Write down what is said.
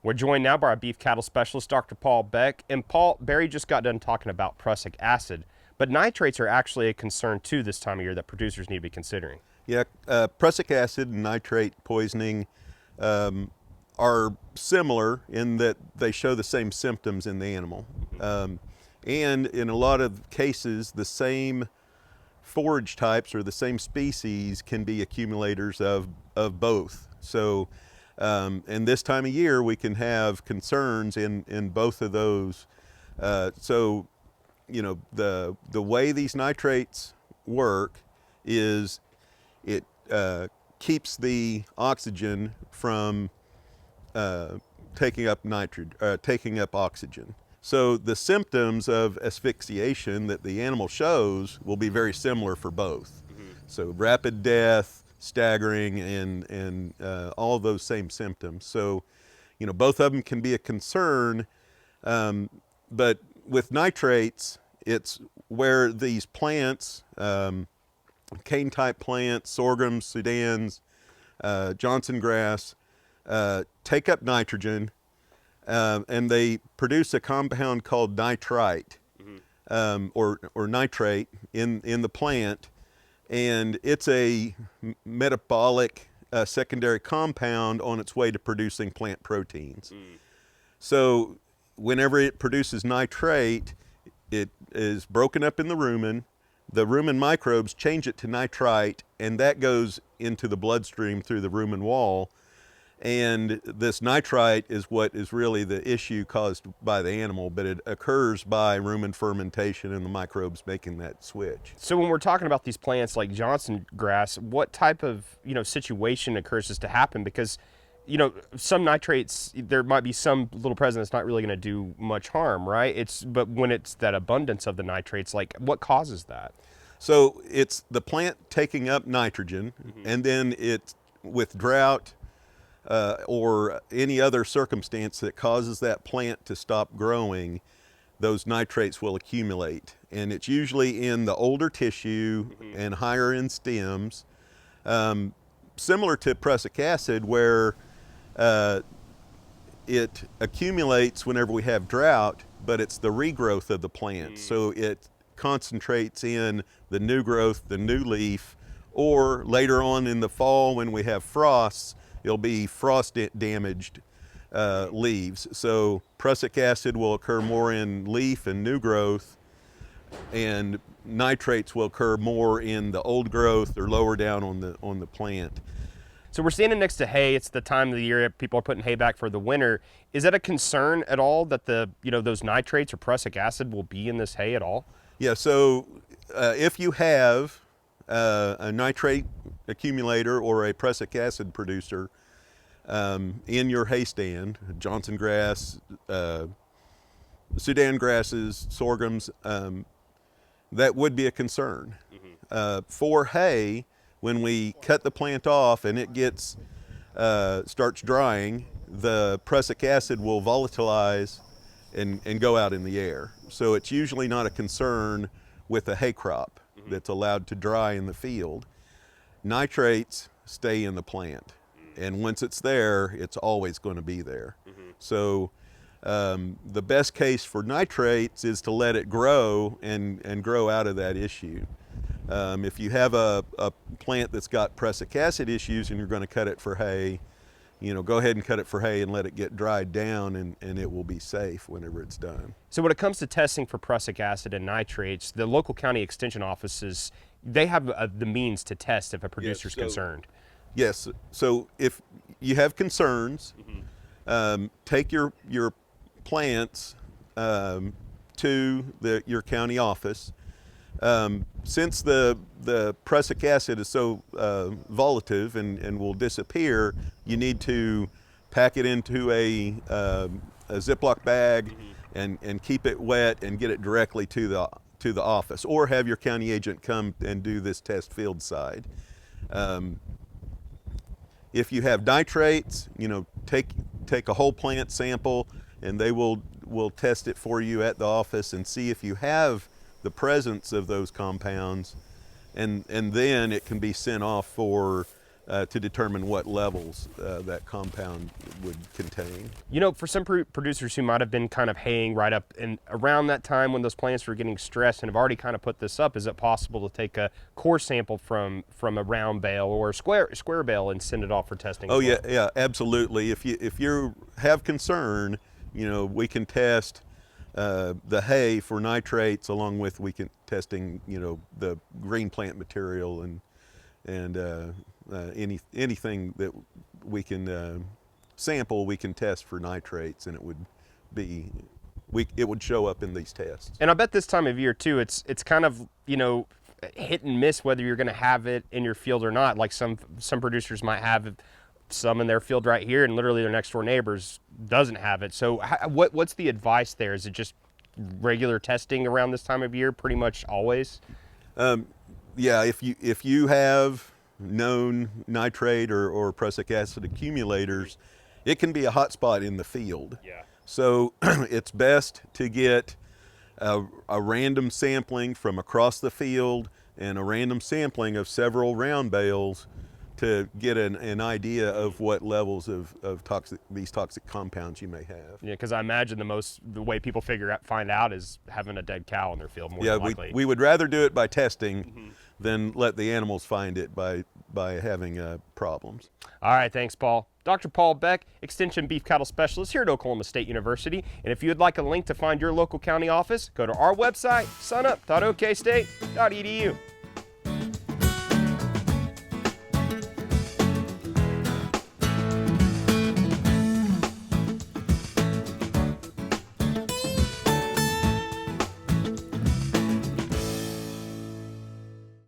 We're joined now by our beef cattle specialist, Dr. Paul Beck. And Paul, Barry just got done talking about prussic acid, but nitrates are actually a concern too this time of year that producers need to be considering. Yeah, prussic acid and nitrate poisoning are similar in that they show the same symptoms in the animal. And in a lot of cases, the same forage types or the same species can be accumulators of both. So, and this time of year, we can have concerns in both of those. So, you know, the way these nitrates work is it keeps the oxygen from taking up oxygen. So the symptoms of asphyxiation that the animal shows will be very similar for both. So rapid death, staggering, and all those same symptoms. So, you know, both of them can be a concern, but with nitrates, it's where these plants, cane-type plants, sorghum, Sudans, Johnson grass, take up nitrogen, and they produce a compound called nitrite, or nitrate in the plant, and it's a metabolic secondary compound on its way to producing plant proteins. So whenever it produces nitrate, it is broken up in the rumen. The rumen microbes change it to nitrite, and that goes into the bloodstream through the rumen wall. And this nitrite is what is really the issue caused by the animal, but it occurs by rumen fermentation and the microbes making that switch. So when we're talking about these plants like Johnson grass, what type of, situation occurs this to happen? Because, some nitrates, there might be some little present that's not really going to do much harm, right? But when it's that abundance of the nitrates, like what causes that? So it's the plant taking up nitrogen, and then it's with drought, or any other circumstance that causes that plant to stop growing, those nitrates will accumulate. And it's usually in the older tissue and higher in stems, similar to prussic acid, where it accumulates whenever we have drought, but it's the regrowth of the plant. So it concentrates in the new growth, the new leaf, or later on in the fall when we have frosts, it'll be frost damaged leaves. So prussic acid will occur more in leaf and new growth, and nitrates will occur more in the old growth or lower down on the plant. So we're standing next to hay. It's the time of the year people are putting hay back for the winter. Is that a concern at all that those nitrates or prussic acid will be in this hay at all? Yeah, so if you have a nitrate accumulator or a prussic acid producer in your hay stand, Johnson grass, Sudan grasses, sorghums, that would be a concern. For hay, when we cut the plant off and it gets starts drying, the prussic acid will volatilize and go out in the air. So it's usually not a concern with a hay crop that's allowed to dry in the field. Nitrates stay in the plant, and once it's there, it's always going to be there. So the best case for nitrates is to let it grow and grow out of that issue. If you have a plant that's got prussic acid issues and you're going to cut it for hay, go ahead and cut it for hay and let it get dried down, and it will be safe whenever it's done. So when it comes to testing for prussic acid and nitrates, the local county extension offices, they have the means to test if a producer's concerned. Yes, so if you have concerns, take your plants to your county office. Since the prussic acid is so volative and will disappear, you need to pack it into a Ziploc bag and keep it wet and get it directly to the office, or have your county agent come and do this test field side. If you have nitrates, take a whole plant sample, and they will test it for you at the office and see if you have the presence of those compounds, and then it can be sent off for to determine what levels that compound would contain. You know, for some producers who might have been kind of haying right up and around that time when those plants were getting stressed and have already kind of put this up, is it possible to take a core sample from a round bale or a square bale and send it off for testing? Oh yeah, absolutely. If you have concern, you know, we can test the hay for nitrates, along with testing, you know, the green plant material and anything that we can sample, we can test for nitrates, and it would show up in these tests. And I bet this time of year too, it's kind of, you know, hit and miss whether you're going to have it in your field or not. Like some producers might have some in their field right here, and literally their next door neighbors doesn't have it. So what's the advice there? Is it just regular testing around this time of year, pretty much always? Yeah, if you have known nitrate or prussic acid accumulators, it can be a hot spot in the field. Yeah. So it's best to get a random sampling from across the field and a random sampling of several round bales to get an idea of what levels of these toxic compounds you may have. Yeah, because I imagine the way people find out is having a dead cow in their field more than likely. We would rather do it by testing than let the animals find it by having problems. All right, thanks, Paul. Dr. Paul Beck, Extension Beef Cattle Specialist here at Oklahoma State University. And if you would like a link to find your local county office, go to our website, sunup.okstate.edu.